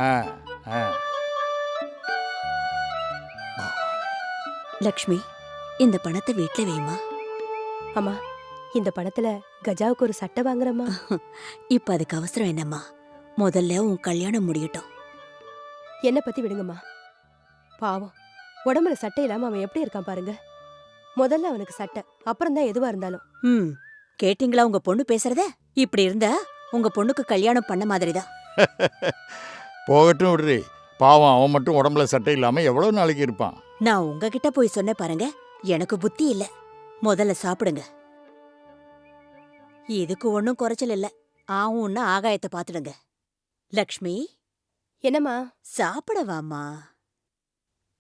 ஆ, ஆ. லக்ஷ்மி, இந்த பணத்தை வீட்ல வைமா. அம்மா, இந்த பணத்துல கஜாவுக்கு ஒரு சட்டை வாங்குறம்மா. இப்ப அதுக்கு அவசரம் என்னம்மா? முதல்ல உன் கல்யாணம் முடியட்டும். என்ன பத்தி விடுங்கம்மா. பாவம், உடம்புல சட்டை இல்லாம அவன் எப்படி இருக்கான் பாருங்க. முதல்ல அவனுக்கு சட்டை, அப்புறம் தான் எதுவா இருந்தாலும். கேட்டீங்களா உங்க பொண்ணு பேசுறத? இப்படி இருந்தா உங்க பொண்ணுக்கு கல்யாணம் பண்ண மாதிரிதான். போகட்டும் விடுறி. பாவம், அவன் மட்டும் உடம்புல சட்டை இல்லாம எவ்வளவு நாளைக்கு இருப்பான்? நான் உங்ககிட்ட போய் சொன்ன பாருங்க, எனக்கு புத்தி இல்ல. முதல்ல சாப்பிடுங்க. இதுக்கு ஒன்னும் குறைச்சல் இல்ல. ஆவும்னு ஆகாயத்தை பாத்துடுங்க. லக்ஷ்மி, என்னம்மா? சாப்பிட வாம்மா.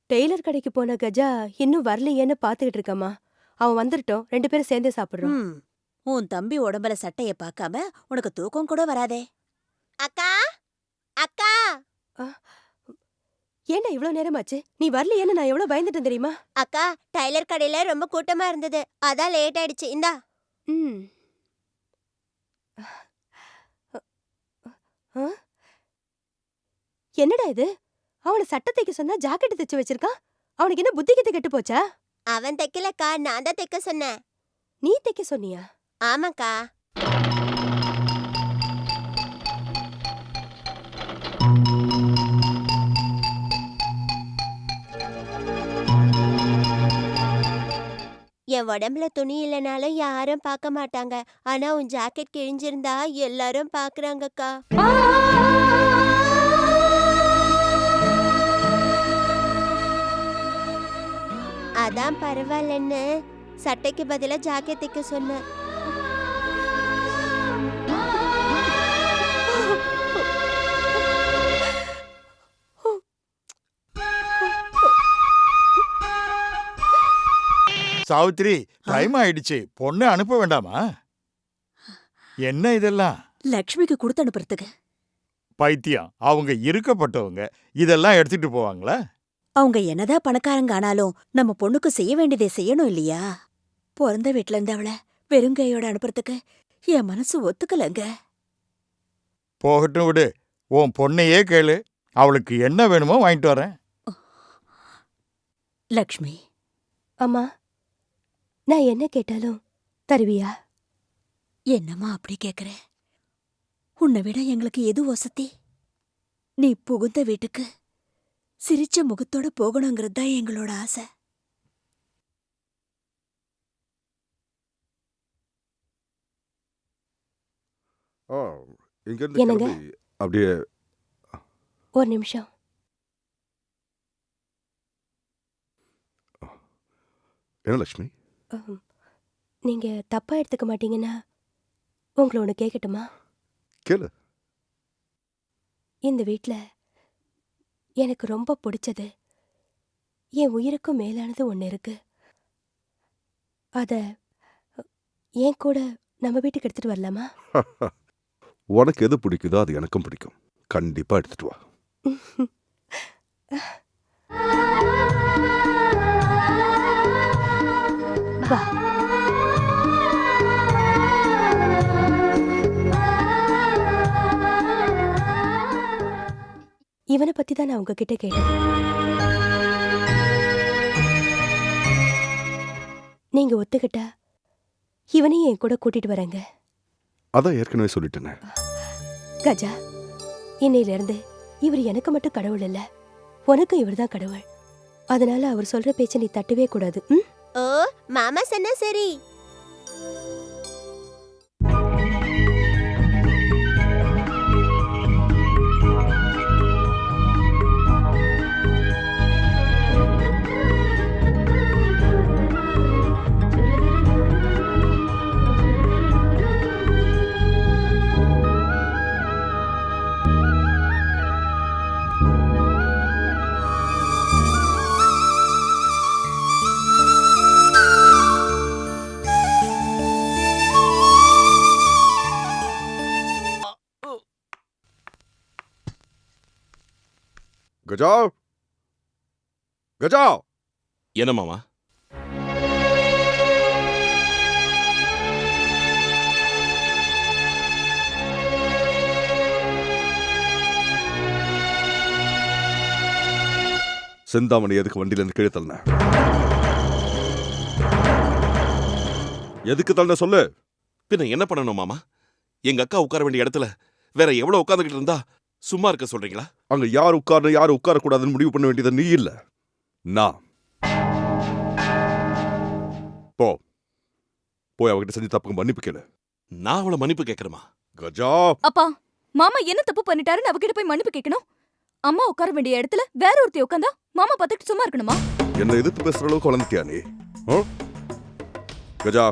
டெய்லர் கடைக்கு போன கஜா இன்னும் வரலையேன்னு பாத்துக்கிட்டு இருக்கம்மா. அவன் வந்துட்டோம், 2 பேரும் சேர்ந்தே சாப்பிடுறோம். உன் தம்பி உடம்புல சட்டைய பார்க்காம உனக்கு தூக்கம் கூட வராதே. அக்கா அக்கா, ஏன்டா இவ்வளவு நேரமாச்சு? நீ வரலையேன்னு நான் எவ்வளவு பயந்துட்டேன் தெரியுமா? அக்கா டைலர் கடையில ரொம்ப கூட்டமா இருந்தது, அதான் லேட் ஆயிடுச்சு. இந்தா. ம். ஆ? என்னடா இது? அவனை சட்டை தைக்க சொன்னா ஜாக்கெட் தைச்சு வச்சிருக்கான். அவனுக்கு என்ன புத்தி கித்து கெட்டு போச்சா? அவன் தைக்கலக்கா, நான் தான் தைக்க சொன்னேன். நீ தைக்க சொன்னியா? ஆமாக்கா. என் உடம்புல துணி இல்லைனாலும் யாரும் பார்க்க மாட்டாங்க. ஆனா உன் ஜாக்கெட் கிழிஞ்சிருந்தா எல்லாரும் பாக்குறாங்கக்கா. அதான் பரவாயில்லன்னு சட்டைக்கு பதிலா ஜாக்கெட் தைக்க சொன்னேன். சாவித்திரி, டைம் ஆயிடுச்சு. பொண்ணு அனுப்ப வேண்டாமா? என்ன இதெல்லாம்? லக்ஷ்மிக்கு கொடுத்து அனுப்புறதுக்கு. பைத்தியம், அவங்க இருக்கப்பட்டவங்க இதெல்லாம் எடுத்துட்டு போவாங்களா? அவங்க என்னதான் பணக்காரங்க ஆனாலும் நம்ம பொண்ணுக்கு செய்ய வேண்டியதை செய்யணும் இல்லையா? பிறந்த வீட்டுல இருந்து அவளை வெறுங்கையோட அனுப்புறதுக்கு என் மனசு ஒத்துக்கலங்க. போகட்டும் விடு. உன் பொண்ணையே கேளு, அவளுக்கு என்ன வேணுமோ வாங்கிட்டு வரேன். லக்ஷ்மி, அம்மா, நான் என்ன கேட்டாலும் தருவியா? என்னம்மா அப்படி கேக்குற? உன்னை விட எங்களுக்கு எது வசதி? நீ புகுந்த வீட்டுக்கு சிரிச்ச முகத்தோட போகணுங்கிறது தான் எங்களோட ஆசை. என்னங்க? அப்படியே ஒரு நிமிஷம். என்ன லட்சுமி? நீங்க தப்பா எடுத்துக்க மாட்டீங்கன்னா உங்களை ஒண்ணு கேட்கட்டுமா? கேளு. இந்த வீட்ல எனக்கு ரொம்ப பிடிச்சது, என் உயிருக்கும் மேலானது ஒண்ணு இருக்கு. அத ஏன் கூட நம்ம வீட்டுக்கு எடுத்துட்டு வரலாமா? உனக்கு எது பிடிக்குதோ அது எனக்கும் பிடிக்கும். கண்டிப்பா எடுத்துட்டு வா. வா. இவனை பத்தி தான் நான் உங்ககிட்ட கேட்டேன். நீங்க ஒத்துக்கிட்டா இவனையும் என் கூட கூட்டிட்டு வரேங்க. அதான் ஏற்கனவே சொல்லிட்டேனே. கஜா, இன்னையில இருந்து இவர் எனக்கு மட்டும் கடவுள் இல்ல, உனக்கும் இவர் தான் கடவுள். அதனால அவர் சொல்ற பேச்ச நீ தட்டவே கூடாது. ஓ, மாமா சொன்னா சரி. கஜா, கஜா. என்ன மாமா? செந்தாமணி எதுக்கு வண்டியில இருந்து கீழே தள்ளன? எதுக்கு தள்ளன சொல்லு. பின்ன என்ன பண்ணணும் மாமா? எங்க அக்கா உட்கார வேண்டிய இடத்துல வேற எவ்வளவு உட்கார்ந்துகிட்டு இருந்தா சும்மா இருக்க சொல்றீங்களா? அங்க யார் உட்காரணும் யார் உட்காரக்கூடாதுன்னு முடிவு பண்ண வேண்டியது நீ இல்ல, நான். போய் அவகிட்ட செஞ்சு தப்புக்கு மன்னிப்பு கேளு. நான் அவளை மன்னிப்பு கேட்கணுமா? கஜா, அப்பா, மாமா என்ன தப்பு பண்ணிட்டாருன்னு அவகிட்ட போய் மன்னிப்பு கேட்கணும்? அம்மா உட்கார வேண்டிய இடத்துல வேற ஒருத்தி உட்காந்தா மாமா பார்த்துட்டு சும்மா இருக்கணுமா? என்ன எதிர்த்து பேசுற அளவுக்கு வளர்ந்துட்டியா நீ? கஜா,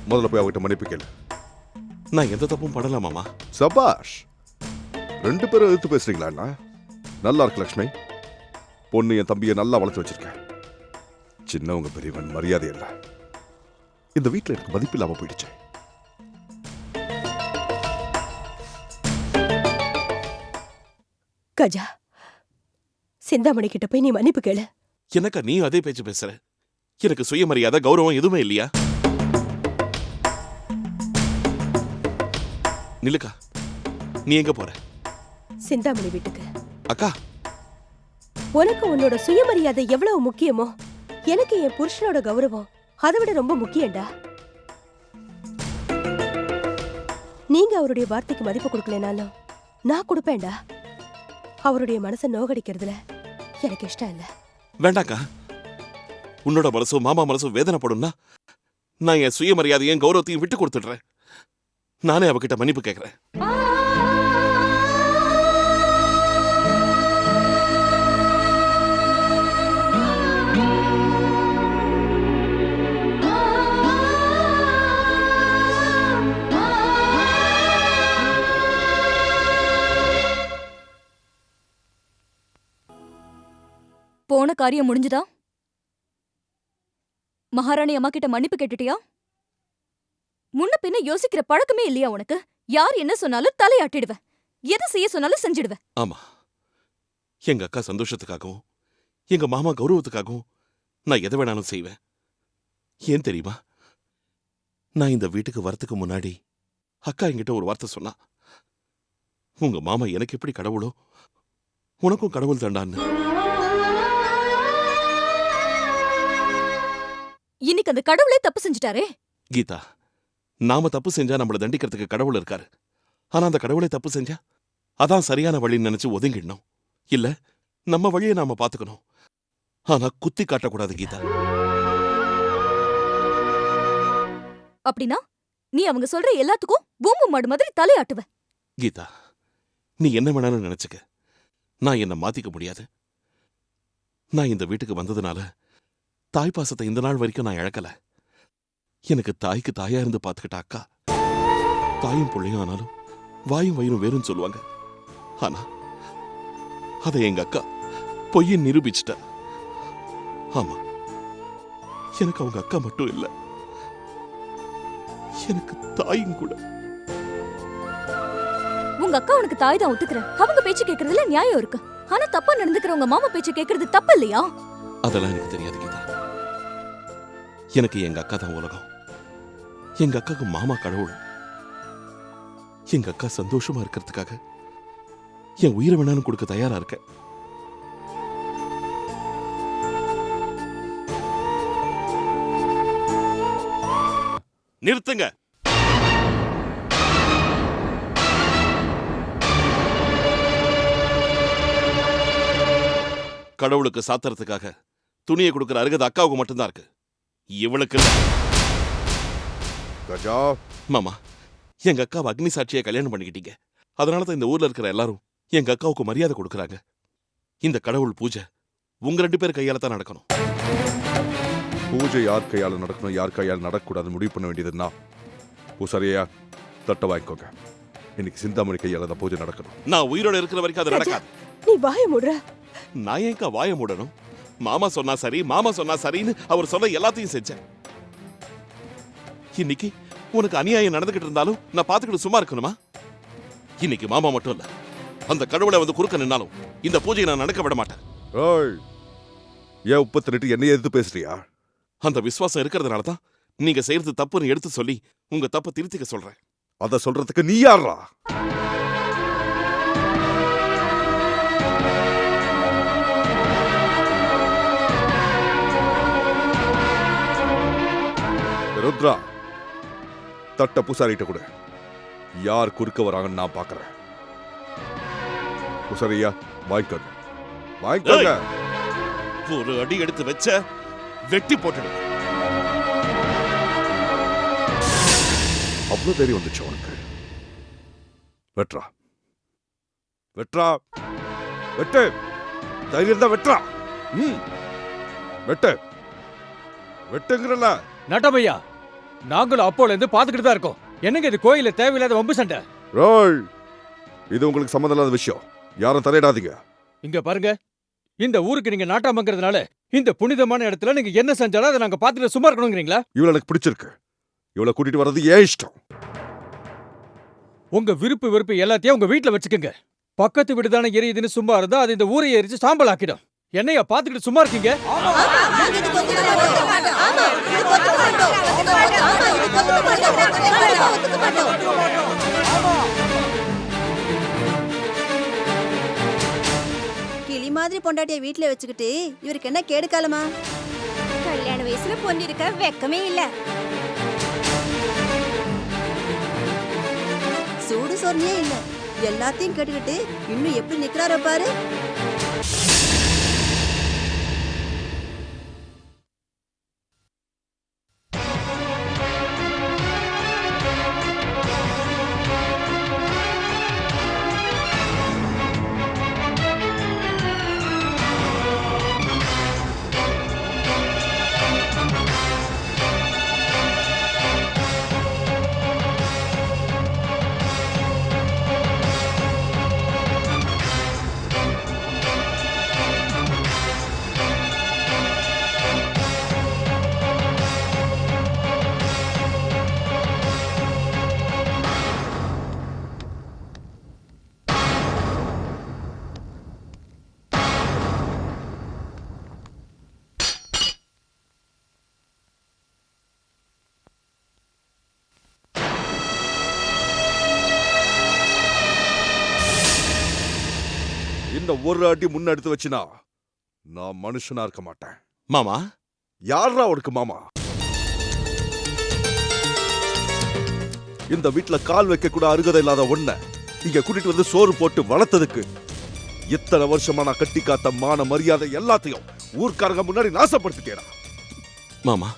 முதல்ல போய் அவகிட்ட மன்னிப்பு கேளு. நான் எந்த தப்பும் பண்ணல மாமா. சபாஷ், 2 பேரும் எதிர்த்து பேசுறீங்களா? நல்லா இருக்கு லக்ஷ்மி. பொண்ணு என் தம்பியை நல்லா வளர்த்து வச்சிருக்கேன். சின்னவங்க பெரியவன் மரியாதை இல்ல. இந்த வீட்டுல எனக்கு மதிப்பு இல்லாம போயிடுச்சு. கஜா, சிந்தாமணி கிட்ட போய் நீ மன்னிப்பு கேளு. எனக்கா நீ அதே பேச்சு பேசுற? எனக்கு சுயமரியாதை கௌரவம் எதுவுமே இல்லையா? நிலுக்கா, நீ எங்க போற? சிந்தாமணி வீட்டுக்கு. அக்கா, உனக்கு உன்னோட சுயமரியாதை எவ்வளவு முக்கியமோ எனக்கு என் புருஷனோட கௌரவம் அதை விட ரொம்ப முக்கியம்டா. நீங்க அவருடைய வார்த்தைக்கு மதிப்பு கொடுக்கலனாலும் நான் கொடுப்பேன்டா. அவருடைய மனசை நோகடிக்கிறதுல எனக்கு இஷ்டம் இல்ல. வேண்டாக்கா. உன்னோட மனசும் மாமா மனசும் வேதனைப்படும்னா நான் என் சுயமரியாதையும் கௌரவத்தையும் விட்டு கொடுத்துடுறேன். நானே அவகிட்ட மன்னிப்பு கேட்கிறேன். போன காரியம் முடிஞ்சுதா? மகாராணி அம்மா கிட்ட மன்னிப்பு கேட்டுட்டியா? முன்ன பின்ன யோசிக்கிற பழக்கமே இல்லையா உனக்கு? யார் என்ன சொன்னாலும் தலையாட்டிடுவேன். எதை செய்ய சொன்னாலும் செஞ்சிடுவேன். ஆமா, எங்க அக்கா சந்தோஷத்துக்காகவும் எங்க மாமா கௌரவத்துக்காகவும் நான் எதை வேணாலும் செய்வேன். ஏன் தெரியுமா? நான் இந்த வீட்டுக்கு வரத்துக்கு முன்னாடி அக்கா என்கிட்ட ஒரு வார்த்தை சொன்னா, உங்க மாமா எனக்கு எப்படி கடவுளோ உனக்கும் கடவுள் தண்டான்னு. இன்னைக்கு அந்த கடவுளே தப்பு செஞ்சுட்டாரே. கீதா, நாம தப்பு செஞ்சா நம்மள தண்டிக்கிறதுக்கு கடவுள் இருக்காரு. ஆனா அந்த கடவுளே தப்பு செஞ்சா அதான் சரியான வழின்னு நினைச்சு ஒதுங்கிடணும். இல்ல, நம்ம வழியை நாம பாத்துக்கணும். ஆனா குத்தி காட்டக்கூடாது கீதா. அப்படின்னா நீ அவங்க சொல்ற எல்லாத்துக்கும் பூம்பு மாடு மாதிரி தலையாட்டுவ. கீதா, நீ என்ன வேணாலும் நினைச்சுக்க, நான் என்ன மாத்திக்க முடியாது. நான் இந்த வீட்டுக்கு வந்ததுனால தாய் பாசத்தை இந்த நாள் வரைக்கும் நான் இழக்கல. எனக்கு தாய்க்கு தாயா இருந்து பாத்துக்கிட்ட அக்கா, தாயும் பிள்ளையும் ஆனாலும் வாயும் வயிறும் வேறுன்னு சொல்லுவாங்க. ஆனா அதை எங்க அக்கா பொய்யை நிரூபிச்சிட்ட. ஆமா, எனக்கு அவங்க அக்கா மட்டும் இல்ல, எனக்கு தாயும் கூட. உங்க அக்கா உனக்கு தாய் தான் ஒத்துக்கிற. அவங்க பேச்சு கேட்கறதுல நியாயம் இருக்கு. ஆனா தப்பா நடந்துக்கிறவங்க மாமா பேச்சு கேட்கறது தப்பு இல்லையா? அதெல்லாம் எனக்கு தெரியாது கீதா. எனக்கு எங்க அக்கா தான் உலகம். எங்க அக்காக்கு மாமா கடவுள். எங்க அக்கா சந்தோஷமா இருக்கிறதுக்காக என் உயிரை வேணாலும் கொடுக்க தயாரா இருக்கேன். நிறுத்துங்க. கடவுளுக்கு சாத்துறதுக்காக துணியை கொடுக்கிற அருகதை அக்காவுக்கு மட்டும்தான் இருக்கு, இவளுக்கு இல்ல. கஜா, மாமா, எங்க அக்காவை அக்னி சாட்சியை கல்யாணம் பண்ணிக்கிட்டீங்க. அதனாலதான் இந்த ஊர்ல இருக்கிற எல்லாரும் எங்க அக்காவுக்கு மரியாதை கொடுக்கறாங்க. இந்த கடவுள் பூஜை உங்க 2 பேர் கையால தான் நடக்கணும். பூஜை யார் கையால நடக்கணும் யார் கையால நடக்கக்கூடாதுன்னு முடிவு பண்ண வேண்டியதுன்னா பூசாரியா தட்டை வாங்கிக்கோங்க. இன்னைக்கு சிந்தாமணி கையால தான் பூஜை நடக்கணும். நான் உயிரோட இருக்கிற வரைக்கும் அது நடக்காது. நீ வாய மூடுற. நான் ஏன்க்கா வாய மூடணும்? மாமா சொன்னா சரி, மாமா சொன்னா சரின்னு அவர் சொன்ன எல்லாத்தையும் செஞ்சேன். இன்னைக்கு உனக்கு அநியாயம் நடந்துகிட்டு இருந்தாலும் நான் பாத்துக்கிட்டு சும்மா இருக்கணுமா? இன்னைக்கு மாமா மட்டும் இல்ல, அந்த கடவுளை வந்து குறுக்க நின்னாலும் இந்த பூஜையை நான் நடக்க விட மாட்டேன். ஏய், ஏன் உப்பு திரட்டு என்னைய எதிர்த்து பேசுறியா? அந்த விசுவாசம் இருக்கிறதுனால தான் நீங்க செய்யறது தப்புன்னு எடுத்து சொல்லி உங்க தப்பை திருத்திக்க சொல்றேன். அத சொல்றதுக்கு நீ யாரா? வெட்ரா, தட்ட பூசாரிட்ட கொடு. யார் குறுக்க வராங்கன்னு நான் பார்க்கறேன். பூசாரியா, வாங்கிக்கோங்க, வாங்கிக்கோங்க. ஒரு அடி எடுத்து வச்ச வெட்டி போட்டுடு. அவ்வளவு தைரியம் வந்துச்சு உனக்கு? வெட்ரா, வெட்ரா, வெட்டு. தைரியம் தான், வெட்ரா. வெட்டு, வெட்டுங்கிறல. நட்டமையா, நாங்களும் அப்போல இருந்து பாத்துக்கிட்டு தான் இருக்கோம். என்னங்க இது கோயில தேவையில்லாத வம்பு சண்டை? ரோய், இது உங்களுக்கு சம்மந்தம் இல்லாத விஷயம். யாரும் தலையிடாதீங்க. இங்க பாருங்க, இந்த ஊருக்கு நீங்க நாட்டாமங்கிறதுனால இந்த புனிதமான இடத்துல நீங்க என்ன செஞ்சாலும் அதை நாங்க பாத்துட்டு சும்மா இருக்கணுங்கிறீங்களா? இவளை எனக்கு பிடிச்சிருக்கு. இவளை கூட்டிட்டு வர்றது ஏன் இஷ்டம். உங்க விருப்பு வெறுப்பு எல்லாத்தையும் உங்க வீட்டுல வச்சுக்கோங்க. பக்கத்து வீடுதானே எரியுதுன்னு சும்மா இருந்தா அது இந்த ஊரை எரிச்சு சாம்பல் ஆக்கிடும். என்னையா பாத்துக்கிட்டு சும்மா இருக்கீங்க? கிளி மாதிரி பொண்டாட்டிய வீட்ல வச்சுக்கிட்டு இவருக்கு என்ன கேடு காலமா? கல்யாண வயசுல பொண்ணு இருக்க வெக்கமே இல்ல. சூடு சொர்ணியே இல்ல. எல்லாத்தையும் கேட்டுக்கிட்டு இன்னும் எப்படி நிக்கிறாரோ பாரு. இந்த ஒரு அடி முன்ன எடுத்து வச்சுனா நான் மனுஷனா இருக்க மாட்டேன். மாமா, யாரா உனக்கு மாமா? இந்த வீட்டுல கால் வைக்க கூட அருகதை இல்லாத ஒண்ண இங்க கூட்டிட்டு வந்து சோறு போட்டு வளர்த்ததுக்கு இத்தனை வருஷமா நான் கட்டி காத்த மான மரியாதை எல்லாத்தையும் ஊர்க்காரங்க முன்னாடி நாசப்படுத்திட்டேடா. மாமா,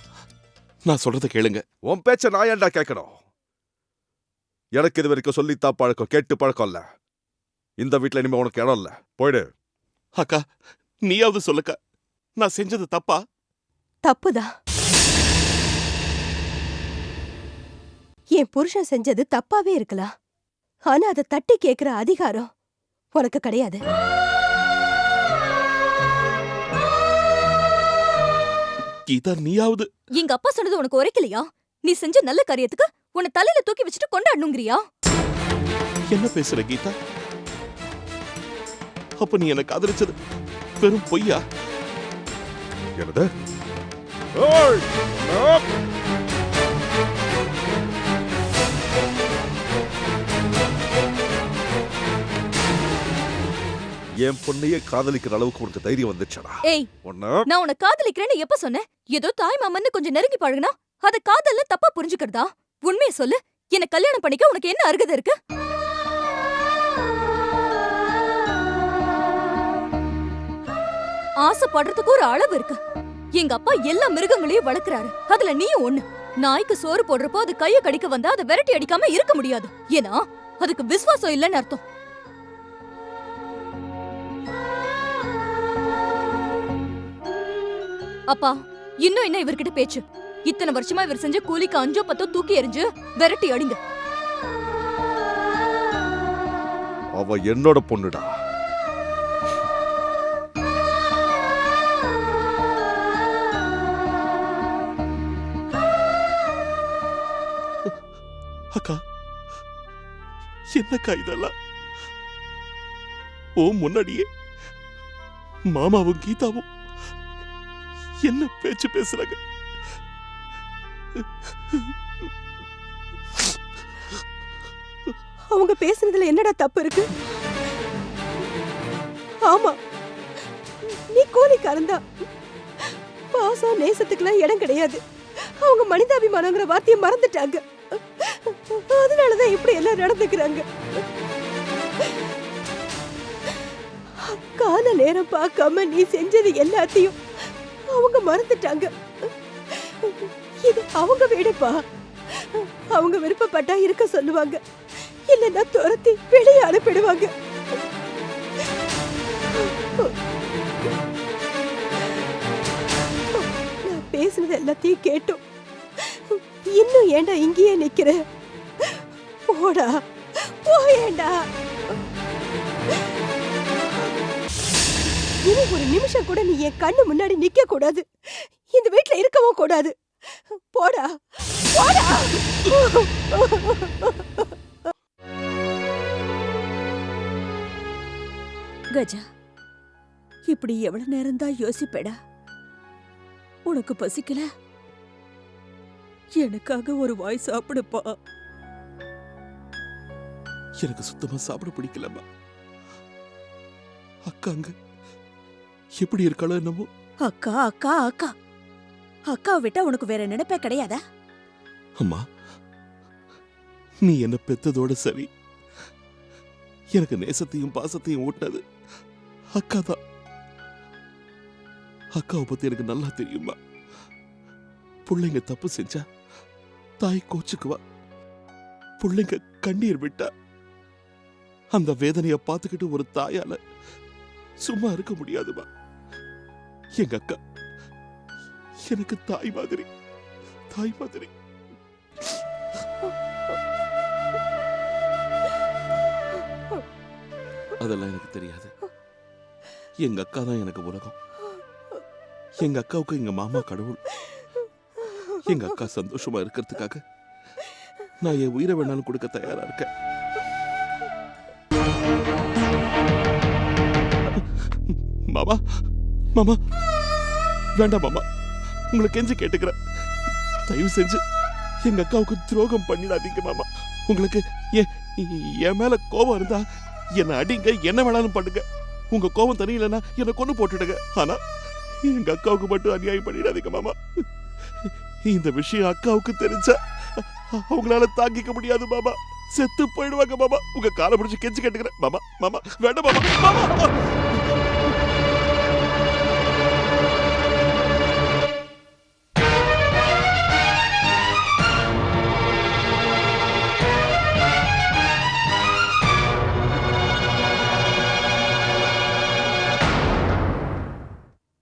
நான் சொல்றத கேளுங்க. உன் பேச்ச நான் ஏன்டா கேட்கணும்? எனக்கு இது வரைக்கும் சொல்லித்தா பழக்கம், கேட்டு பழக்கம் இல்ல. இந்த வீட்டுல இனிமே உனக்கு இடம் இல்ல, போயிடு. அக்கா, நீயாவது சொல்லுக்கா, நான் செஞ்சது தப்பா? தப்புதான். என் புருஷன் செஞ்சது தப்பாவே இருக்கலாம். ஆனா அதை தட்டி கேக்குற அதிகாரம் உனக்கு கிடையாது. கீதா, நீயாவது. எங்க அப்பா சொன்னது உனக்கு உரைக்கலையா? நீ செஞ்ச நல்ல காரியத்துக்கு உன்னை தலையில தூக்கி வச்சுட்டு கொண்டாடணுங்கிறியா? என்ன பேசுற கீதா? அப்ப நீ எனக்கு காதலிச்சது வெறும் பொய்யா? என்னது? ஓய்! ஆப்! என் பொண்ணையே காதலிக்கிற அளவுக்கு உனக்கு தைரியம் வந்துச்சடா? ஏய், ஒண்ணு நான் உன்னை காதலிக்கிறேன்னு எப்ப சொன்னேன்? ஏதோ தாய் மாமன்னு கொஞ்சம் நெருங்கி பழகுனா அத காதல்ல தப்பா புரிஞ்சுக்கிறதா? உண்மையை சொல்லு. என்ன கல்யாணம் பண்ணிக்க உனக்கு என்ன அருகதை இருக்கு? ஆசைப்படுறதுக்கு ஒரு அளவு இருக்கு. எங்க அப்பா எல்லா மிருகங்களையும் வளர்க்கறாரு. அதுல நீயும் ஒண்ணு. நாய்க்கு சோறு போடுறப்போ அது கைய கடிக்க வந்தா அதை விரட்டி அடிக்காம இருக்க முடியாது. ஏன்னா அதுக்கு விசுவாசம் இல்லைன்னு அர்த்தம். அப்பா, இன்னும் என்ன இவர்கிட்ட பேச்சு? இத்தனை வருஷமா இவர் செஞ்ச கூலிக்கு 5 10 தூக்கி எறிஞ்சு விரட்டி அடிங்க. அவ என்னோட பொண்ணுடா. அக்கா, என்னக்கா இதெல்லாம்? ஓ, முன்னாடியே மாமாவும் கீதாவும் என்ன பேச்சு பேசுறாங்க? அவங்க பேசுனதுல என்னடா தப்பு இருக்கு? ஆமா, நீ கூலிக்காரன் தான். பாசம் நேசத்துக்குலாம் இடம் கிடையாது. அவங்க மனிதாபிமானங்கிற வார்த்தையை மறந்துட்டாங்க. அதனாலதான் இப்படி எல்லாம் நடந்துக்கிறாங்க. கால நேரம் பார்க்காம நீ செஞ்சது எல்லாத்தையும் அவங்க மறந்துட்டாங்க. இது அவங்க வீடுப்பா. அவங்க விருப்பப்பட்டா இருக்க சொல்லுவாங்க, இல்லைன்னா துரத்தி வெளியே அனுப்பிடுவாங்க. நான் பேசுனது எல்லாத்தையும் கேட்டோம். இன்னும் ஏண்டா இங்கேயே நிக்கிற? போடா, போயேண்டா. இனி ஒரு நிமிஷம் கூட நீ என் கண்ணு முன்னாடி நிக்க கூடாது. இந்த வீட்டுல இருக்கவும் கூடாது. போடா, போடா. கஜா, இப்படி எவ்வளவு நேரம்தான் யோசிப்பேடா? உனக்கு பசிக்கல? எனக்காக ஒரு வாய் சாப்பிடுப்பா. எனக்கு சுத்தமா சாப்பிட பிடிக்கலம்மா. அக்காங்க எப்படி இருக்காளோ என்னமோ. அக்கா அக்கா அக்கா அக்காவை விட்டா உனக்கு வேற நினைப்பே கிடையாதா? அம்மா, நீ என்ன பெத்ததோட சரி, எனக்கு நேசத்தையும் பாசத்தையும் ஊட்டினது அக்கா தான். அக்காவை பத்தி எனக்கு நல்லா தெரியுமா. பிள்ளைங்க தப்பு செஞ்சா தாய் கோச்சுக்குவா. பிள்ளைங்க கண்ணீர் விட்டா அந்த வேதனைய பார்த்துக்கிட்டு ஒரு தாயால சும்மா இருக்க முடியாதுமா. எங்க அக்கா எனக்கு தாய் மாதிரி, தாய் மாதிரி. அதெல்லாம் எனக்கு தெரியாது. எங்க அக்கா தான் எனக்கு உலகம். எங்க அக்காவுக்கு எங்க மாமா கடவுள். எங்க அக்கா சந்தோஷமா இருக்கிறதுக்காக நான் என் உயிரை வேணாலும் கொடுக்க தயாரா இருக்கேன். மாமா, மாமா, வேண்டாம் மாமா, உங்களை கெஞ்சி கேட்டுக்கிறேன். தயவு செஞ்சு எங்க அக்காவுக்கு துரோகம் பண்ணிடாதீங்க மாமா. உங்களுக்கு என் மேல கோபம் இருந்தா என்ன அடிங்க, என்ன வேணாலும் பண்ணுங்க. உங்க கோபம் தெரியலன்னா என்ன கொண்டு போட்டுடுங்க. ஆனா எங்க அக்காவுக்கு மட்டும் அநியாயம் பண்ணிடாதீங்க மாமா. இந்த விஷயம் அக்காவுக்கு தெரிஞ்சா அவங்களால தாங்கிக்க முடியாது மாமா. செத்து போயிடுவாங்க மாமா. உங்க காலை பிடிச்சு கெஞ்சி கேட்டுக்கிறேன் மாமா. மாமா வேண்டாம் மாமா. மாமா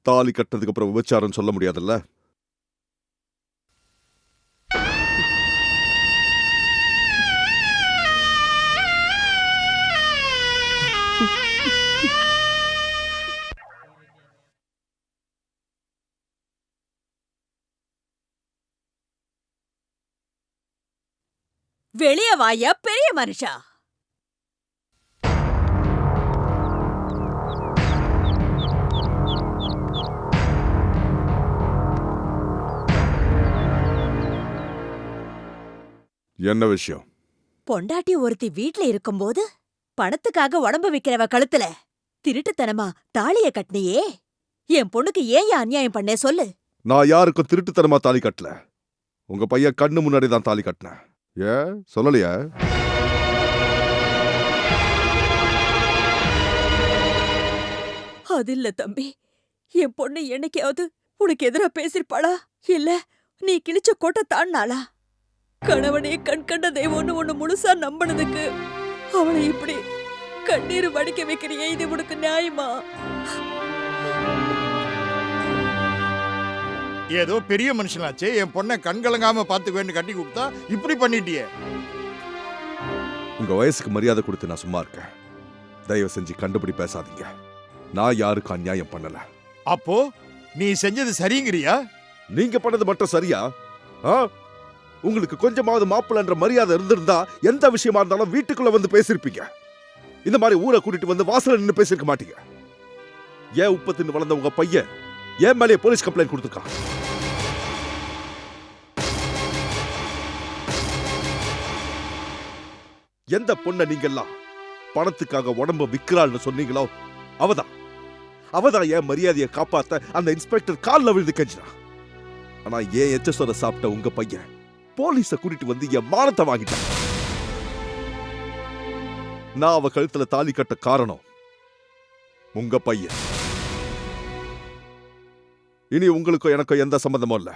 தாலி கட்டினதுக்கு அப்புறம் விபச்சாரம் சொல்ல முடியாதுல்ல. வெளியே வாயா பெரிய மனுஷா. என்ன விஷயம்? பொண்டாட்டி ஒருத்தி வீட்ல இருக்கும்போது பணத்துக்காக உடம்பு விக்கிறவ கழுத்துல திருட்டுத்தனமா தாலிய கட்டினியே. என் பொண்ணுக்கு ஏன் அநியாயம் பண்ணே சொல்லு. நான் யாருக்கும் திருட்டுத்தனமா தாலி கட்டல. உங்க பையன் கண்ணு முன்னாடி தான் தாலி கட்டினேன். ஏன் சொல்லலையா? அது இல்ல தம்பி, என் பொண்ணு என்னைக்காவது உனக்கு எதிரா பேசிருப்பாளா? இல்ல நீ கிழிச்ச கோட்டை தாண்டாளா? கணவனே கண் கண்ட தெய்வம்னு ஒண்ணு முழுசா நம்பினதுக்கு அவளை இப்படி கண்ணீர் வடிக்க வைக்கிறியே, இது உனக்கு நியாயமா? ஏதோ பெரிய மனுஷனாச்சே, என் பொண்ணை கண்கலங்காம பாத்துக்குவேன்னு கட்டி கொடுத்தா இப்படி பண்ணிட்டியே. உங்க வயசுக்கு மரியாதை கொடுத்து நான் சும்மா இருக்கேன். தயவு செஞ்சு கண்டுபிடி பேசாதீங்க. நான் யாருக்கும் அநியாயம் பண்ணல. அப்போ நீ செஞ்சது சரிங்கிறியா? நீங்க பண்ணது மட்டும் சரியா? உங்களுக்கு கொஞ்சமாவது மாப்பிள்ளன்ற மரியாதை இருந்திருந்தா எந்த விஷயமா இருந்தாலும் வீட்டுக்குள்ள வந்து பேசிருப்பீங்க. இந்த மாதிரி ஊரை கூட்டிட்டு வந்து வாசல்ல நின்று பேசிருக்க மாட்டீங்க. ஏன் உப்பு தின்னு வளர்ந்த உங்க பையன் ஏன் மேலே போலீஸ் கம்ப்ளைண்ட் கொடுத்துருக்கான்? எந்த பொண்ணை நீங்க எல்லாம் பணத்துக்காக உடம்ப விக்கிறாள்னு சொன்னீங்களோ அவதான் என் மரியாதையை காப்பாத்த அந்த இன்ஸ்பெக்டர் கால்ல விழுந்து கெஞ்சினா. ஆனா ஏன் எச்சசோட சாப்பிட்ட உங்க பையன் போலீஸ கூட்டிட்டு வந்து என் மானத்தை வாங்கிட்டான். நான் அவ கழுத்துல தாலி கட்ட காரணம் உங்க பையன். இனி உங்களுக்கும் எனக்கும் எந்த சம்பந்தமும் இல்ல.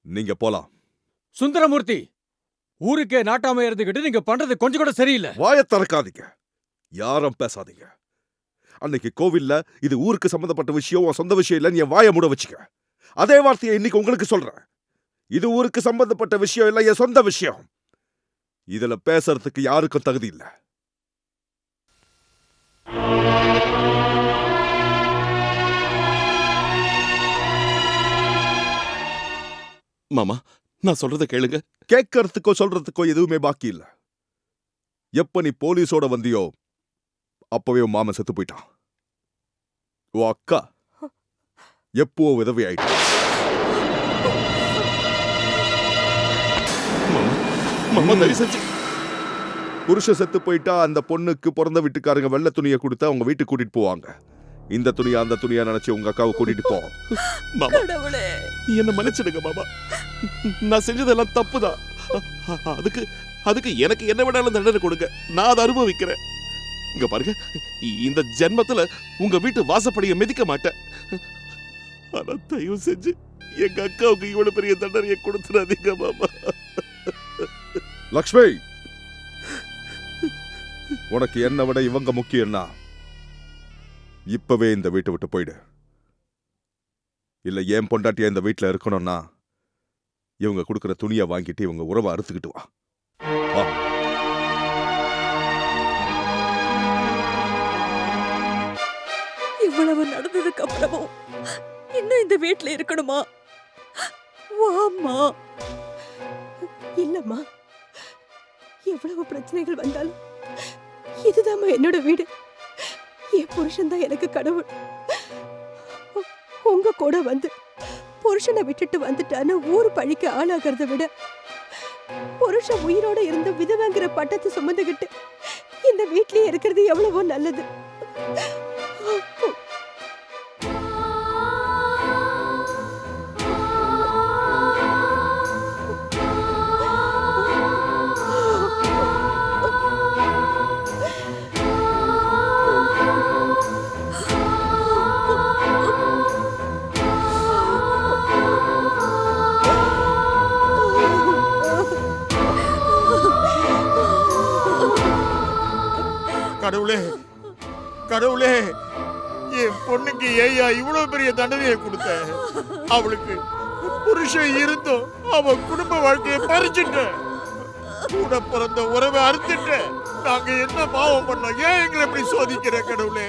நீங்க போலாம். சுந்தரமூர்த்தி, ஊருக்கே நாட்டாம இருந்துகிட்டு நீங்க பண்றது கொஞ்சம் கூட சரியில்லை. வாயை திறக்காதீங்க, யாரும் பேசாதீங்க. அன்னைக்கு கோவில்ல இது ஊருக்கு சம்பந்தப்பட்ட விஷயம், உன் சொந்த விஷயம் இல்ல, நீ என் வாயை மூட வச்சுக்க. அதே வார்த்தையை இன்னைக்கு உங்களுக்கு சொல்றேன். இது ஊருக்கு சம்பந்தப்பட்ட விஷயம் இல்ல, என் சொந்த விஷயம். இதுல பேசுறதுக்கு யாருக்கும் தகுதி இல்ல. மாமா, நான் சொல்றத கேளுங்க. கேட்கறதுக்கோ சொல்றதுக்கோ எதுவுமே பாக்கி இல்ல. எப்ப நீ போலீஸோட வந்தியோ அப்பவே உன் மாமன் செத்து போயிட்டான். உன் அக்கா எப்போ விதவை ஆயிட்டா. மாமா, தயவு செஞ்சு. புருஷ செத்து போயிட்டா அந்த பொண்ணுக்கு பிறந்த வீட்டுக்காரங்க வெள்ளை துணியை கொடுத்து அவங்க வீட்டுக்கு கூட்டிட்டு போவாங்க. இந்த துணியா அந்த துணியா நினைச்சு உங்க அக்காவை கூட்டிட்டு போ. மாமா, கடவுளே, என்ன மன்னிச்சிடுங்க மாமா. நான் செஞ்சதெல்லாம் தப்புதான். அதுக்கு எனக்கு என்ன வேணாலும் தண்டனை கொடுங்க, நான் அதை அனுபவிக்கிறேன். இங்க பாருங்க, இந்த ஜென்மத்துல உங்க வீட்டு வாசப்படியை மிதிக்க மாட்டேன். ஆனா தயவு செஞ்சு எங்க அக்காவுக்கு இவ்வளவு பெரிய தண்டனையை கொடுத்துடாதீங்க மாமா. லக்ஷ்மி, உனக்கு என்ன விட இவங்க முக்கியம்னா இப்பவே இந்த வீட்டை விட்டு போயிடு. இல்ல ஏன் பொண்டாட்டியா இந்த வீட்டுல இருக்கணும்னா இவங்க கொடுக்கிற துணியை வாங்கிட்டு இவங்க உறவை அறுத்துக்கிட்டு வா. இவ்வளவு நடந்ததுக்கு அப்புறமும் இன்னும் இந்த வீட்ல இருக்கணுமா? வாம்மா. இல்லம்மா, எவ்வளவு பிரச்சனைகள் வந்தாலும் இதுதாம்மா என்னோட வீடு. என் புருஷன் தான் எனக்கு கடவுள். உங்க கூட வந்து புருஷனை விட்டுட்டு வந்துட்டான்னு ஊர் பழிக்க ஆளாகிறத விட புருஷன் உயிரோட இருந்த விதவைங்கிற பட்டத்தை சுமந்துகிட்டு இந்த வீட்லயே இருக்கிறது எவ்வளவோ நல்லது. கடவுளே, கடவுளே, என் பொண்ணுக்கு ஏயா இவ்வளவு பெரிய தண்டனையை கொடுத்த? அவளுக்கு புருஷன் இருந்தும் அவ குடும்ப வாழ்க்கையை பறிச்சுட்ட. கூட பிறந்த உறவை அறுத்துட்ட. நாங்க என்ன பாவம் பண்ணோம்? ஏன் எங்களை இப்படி சோதிக்கிற கடவுளே?